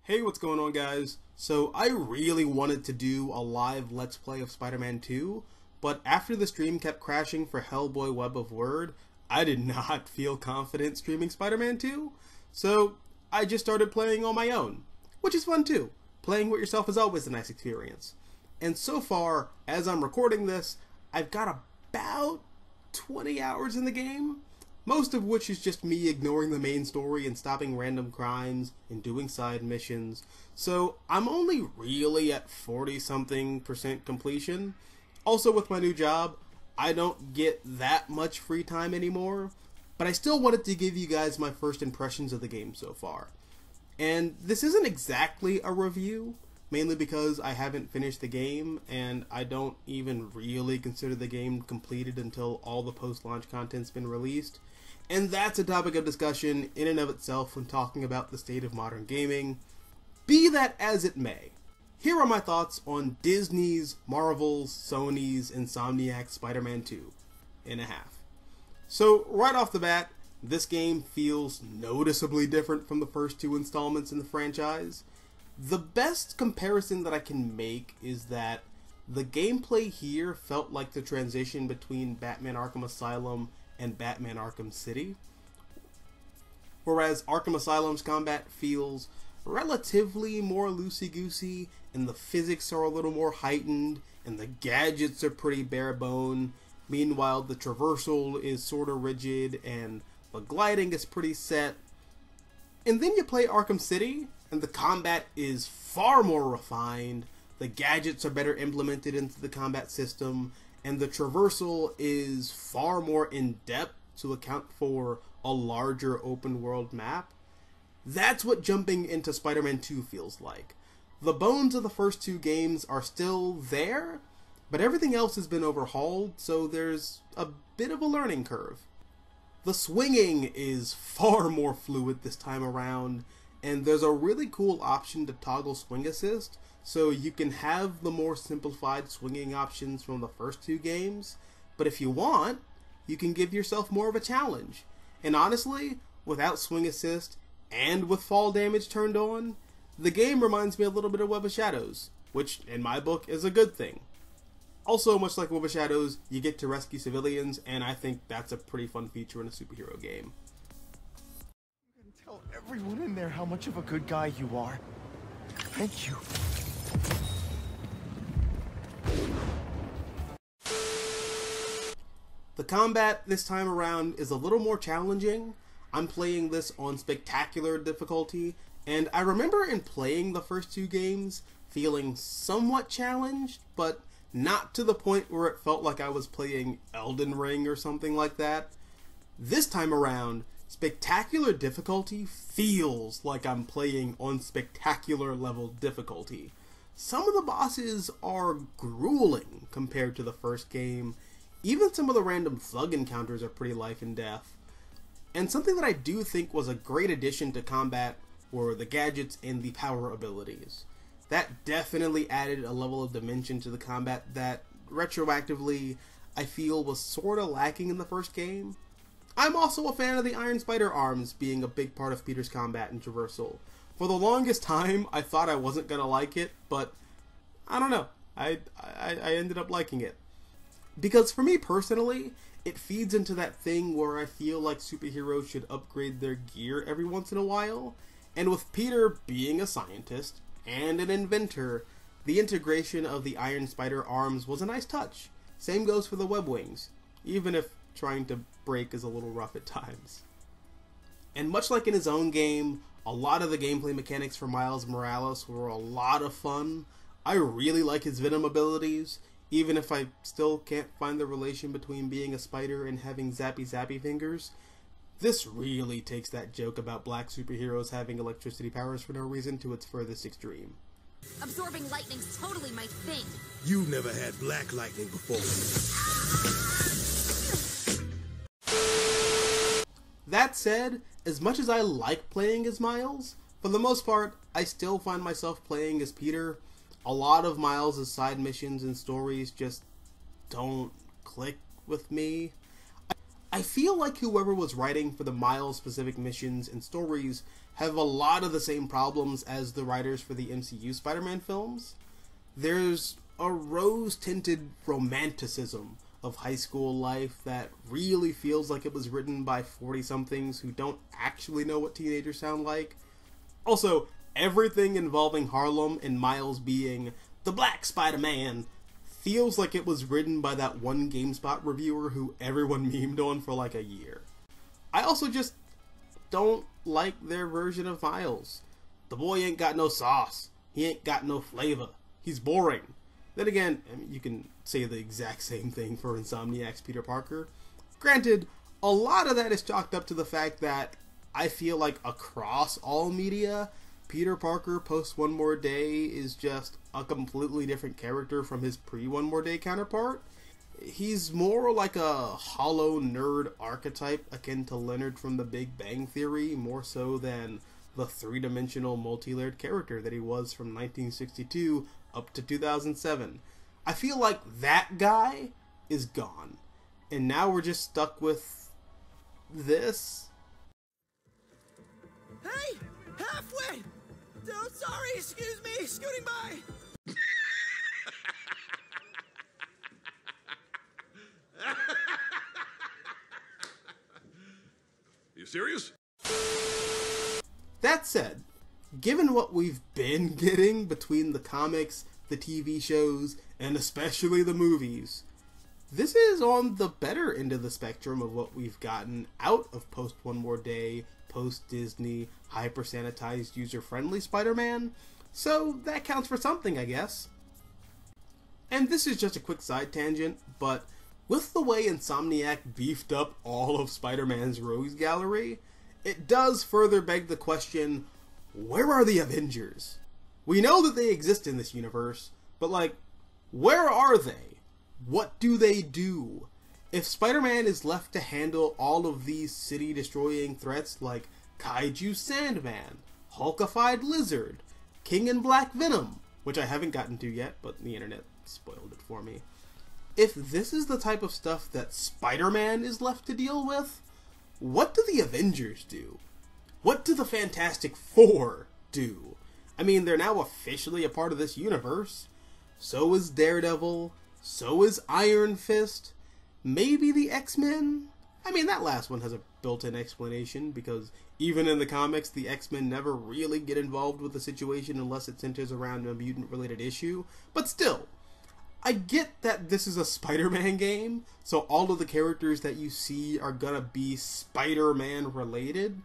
Hey, what's going on, guys? So I really wanted to do a live Let's Play of Spider-Man 2, but after the stream kept crashing for Hellboy Web of Word, I did not feel confident streaming Spider-Man 2, so I just started playing on my own, which is fun too. Playing with yourself is always a nice experience. And so far, as I'm recording this, I've got about 20 hours in the game, most of which is just me ignoring the main story and stopping random crimes and doing side missions. So I'm only really at 40-something% completion. Also, with my new job, I don't get that much free time anymore, but I still wanted to give you guys my first impressions of the game so far. And this isn't exactly a review, mainly because I haven't finished the game, and I don't even really consider the game completed until all the post-launch content's been released. And that's a topic of discussion in and of itself when talking about the state of modern gaming. Be that as it may, here are my thoughts on Disney's, Marvel's, Sony's, Insomniac's Spider-Man 2.5. So right off the bat, this game feels noticeably different from the first two installments in the franchise. The best comparison that I can make is that the gameplay here felt like the transition between Batman Arkham Asylum and Batman Arkham City, whereas Arkham Asylum's combat feels relatively more loosey-goosey, and the physics are a little more heightened, and the gadgets are pretty bare bone. Meanwhile, the traversal is sort of rigid, and the gliding is pretty set. And then you play Arkham City, and the combat is far more refined, the gadgets are better implemented into the combat system, and the traversal is far more in-depth to account for a larger open-world map. That's what jumping into Spider-Man 2 feels like. The bones of the first two games are still there, but everything else has been overhauled, so there's a bit of a learning curve. The swinging is far more fluid this time around, and there's a really cool option to toggle swing assist, so you can have the more simplified swinging options from the first two games, but if you want, you can give yourself more of a challenge. And honestly, without swing assist and with fall damage turned on, the game reminds me a little bit of Web of Shadows, which in my book is a good thing. Also, much like Web of Shadows, you get to rescue civilians, and I think that's a pretty fun feature in a superhero game. You can tell everyone in there how much of a good guy you are. Thank you. The combat this time around is a little more challenging. I'm playing this on spectacular difficulty, and I remember in playing the first two games feeling somewhat challenged, but not to the point where it felt like I was playing Elden Ring or something like that. This time around, spectacular difficulty feels like I'm playing on spectacular level difficulty. Some of the bosses are grueling compared to the first game. Even some of the random thug encounters are pretty life and death. And something that I do think was a great addition to combat were the gadgets and the power abilities. That definitely added a level of dimension to the combat that, retroactively, I feel was sort of lacking in the first game. I'm also a fan of the Iron Spider arms being a big part of Peter's combat and traversal. For the longest time, I thought I wasn't going to like it, but I don't know. I ended up liking it. Because for me personally, it feeds into that thing where I feel like superheroes should upgrade their gear every once in a while. And with Peter being a scientist and an inventor, the integration of the Iron Spider arms was a nice touch. Same goes for the web wings, even if trying to break is a little rough at times. And much like in his own game, a lot of the gameplay mechanics for Miles Morales were a lot of fun. I really like his Venom abilities, even if I still can't find the relation between being a spider and having zappy fingers. This really takes that joke about black superheroes having electricity powers for no reason to its furthest extreme. Absorbing lightning's totally my thing. You've never had black lightning before. That said, as much as I like playing as Miles, for the most part, I still find myself playing as Peter. A lot of Miles' side missions and stories just don't click with me. I feel like whoever was writing for the Miles-specific missions and stories have a lot of the same problems as the writers for the MCU Spider-Man films. There's a rose-tinted romanticism of high school life that really feels like it was written by 40-somethings who don't actually know what teenagers sound like. Also, everything involving Harlem and Miles being the Black Spider-Man feels like it was written by that one GameSpot reviewer who everyone memed on for like a year. I also just don't like their version of Miles. The boy ain't got no sauce. He ain't got no flavor. He's boring. Then again, I mean, you can say the exact same thing for Insomniac's Peter Parker. Granted, a lot of that is chalked up to the fact that I feel like across all media, Peter Parker post One More Day is just a completely different character from his pre-One More Day counterpart. He's more like a hollow nerd archetype akin to Leonard from The Big Bang Theory, more so than the three-dimensional multi-layered character that he was from 1962 up to 2007. I feel like that guy is gone. And now we're just stuck with this. Hey! Halfway! Oh, sorry, excuse me, scooting by! You serious? That said, given what we've been getting between the comics, the TV shows, and especially the movies, this is on the better end of the spectrum of what we've gotten out of post One More Day, post Disney, hyper sanitized, user friendly Spider-Man, so that counts for something, I guess. And this is just a quick side tangent, but with the way Insomniac beefed up all of Spider-Man's rogues gallery, it does further beg the question, where are the Avengers? We know that they exist in this universe, but like, where are they? What do they do? If Spider-Man is left to handle all of these city-destroying threats like Kaiju Sandman, Hulkified Lizard, King and Black Venom, which I haven't gotten to yet, but the internet spoiled it for me. If this is the type of stuff that Spider-Man is left to deal with, what do the Avengers do? What do the Fantastic Four do? I mean, they're now officially a part of this universe. So is Daredevil. So is Iron Fist. Maybe the X-Men? I mean, that last one has a built-in explanation, because even in the comics, the X-Men never really get involved with the situation unless it centers around a mutant-related issue. But still, I get that this is a Spider-Man game, so all of the characters that you see are gonna be Spider-Man related.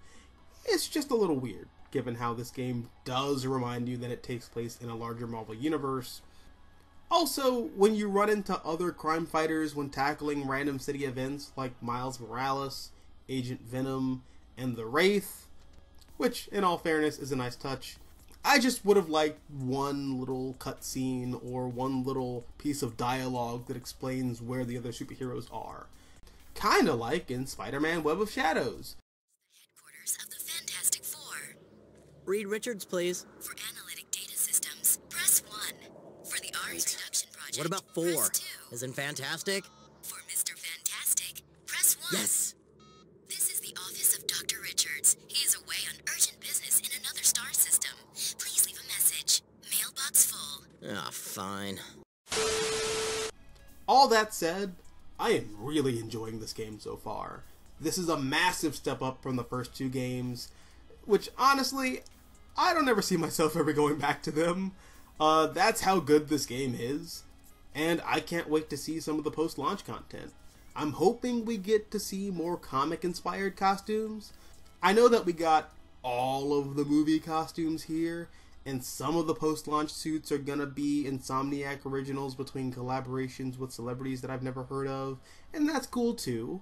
It's just a little weird, given how this game does remind you that it takes place in a larger Marvel universe. Also, when you run into other crime fighters when tackling random city events like Miles Morales, Agent Venom, and the Wraith, which, in all fairness, is a nice touch, I just would have liked one little cutscene or one little piece of dialogue that explains where the other superheroes are. Kinda like in Spider-Man Web of Shadows. Headquarters of the Fantastic Four. Reed Richards, please. For analytic data systems, press 1. For the Arms Reduction Project, What about 4? press 2. As in fantastic? For Mr. Fantastic, press 1. Yes! This is the office of Dr. Richards. He is away on urgent business in another star system. Please leave a message. Mailbox full. Ah, fine. All that said, I am really enjoying this game so far. This is a massive step up from the first two games, which honestly, I don't ever see myself ever going back to them. That's how good this game is, and I can't wait to see some of the post-launch content. I'm hoping we get to see more comic-inspired costumes. I know that we got all of the movie costumes here, and some of the post-launch suits are gonna be Insomniac originals between collaborations with celebrities that I've never heard of, and that's cool too.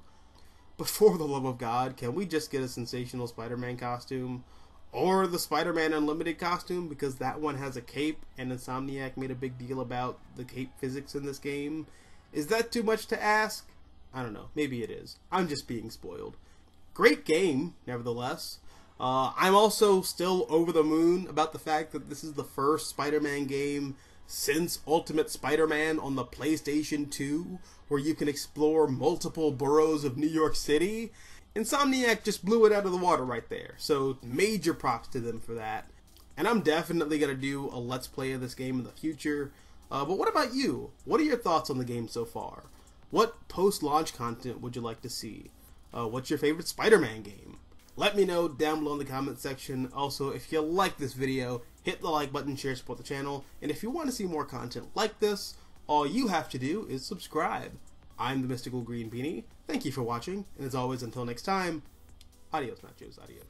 But for the love of God, can we just get a Sensational Spider-Man costume? Or the Spider-Man Unlimited costume, because that one has a cape, and Insomniac made a big deal about the cape physics in this game. Is that too much to ask? I don't know, maybe it is. I'm just being spoiled. Great game, nevertheless. I'm also still over the moon about the fact that this is the first Spider-Man game since Ultimate Spider-Man on the PlayStation 2, where you can explore multiple boroughs of New York City, Insomniac just blew it out of the water right there. So major props to them for that. And I'm definitely going to do a Let's Play of this game in the future. But what about you? What are your thoughts on the game so far? What post-launch content would you like to see? What's your favorite Spider-Man game? Let me know down below in the comment section. Also, if you like this video, hit the like button, share, support the channel. And if you want to see more content like this, all you have to do is subscribe. I'm the Mystical Green Beanie. Thank you for watching, and as always, until next time, adios nachos, adios.